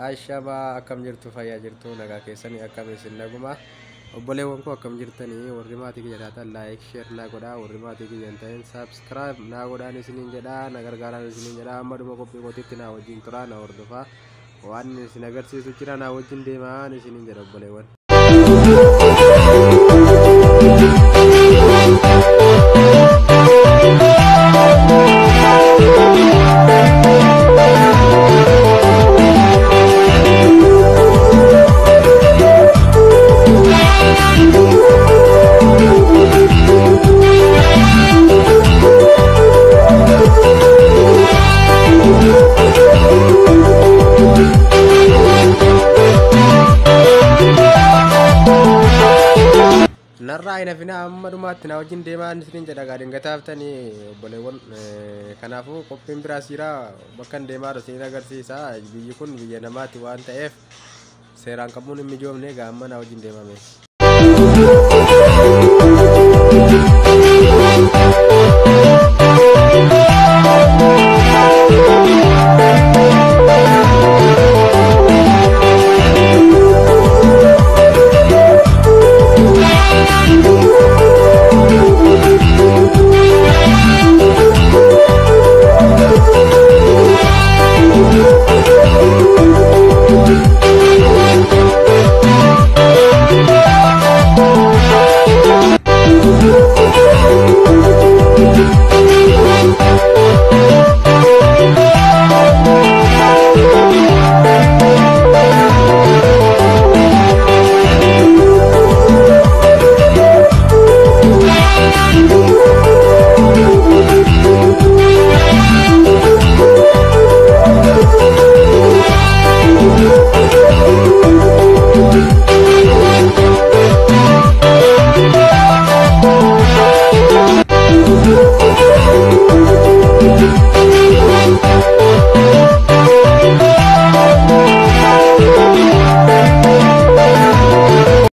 Ashaba akkam jirtu fayyaa jirtu nagaa keessanii akkam isin naguma obboleewwan koo akkam jirtanii warri maatii kiyya taatan like share naa godhaa warri maatii kiyya hin ta'in subscribe naa godhaan isiniin jedhaa na gargaaraan isiniin jedhaa amma dhuma qophii kootiitti naa wajjin turaa na hordofaa waan isin agarsiisu jira naa wajjin deemaan isiniin jedha obboleewwan. Narraa ina fina amma dhumaatti na wajjin deemaan isiniin jedha gaadhin gataaftanii obboleewwan kanaafuu qophiin biraa siiraa bakka deemaa isin agarsiisa biyyi kun biyya namaati waan ta'eef seeraan qabuun hin mijoomne gaamma na wajjin deemame.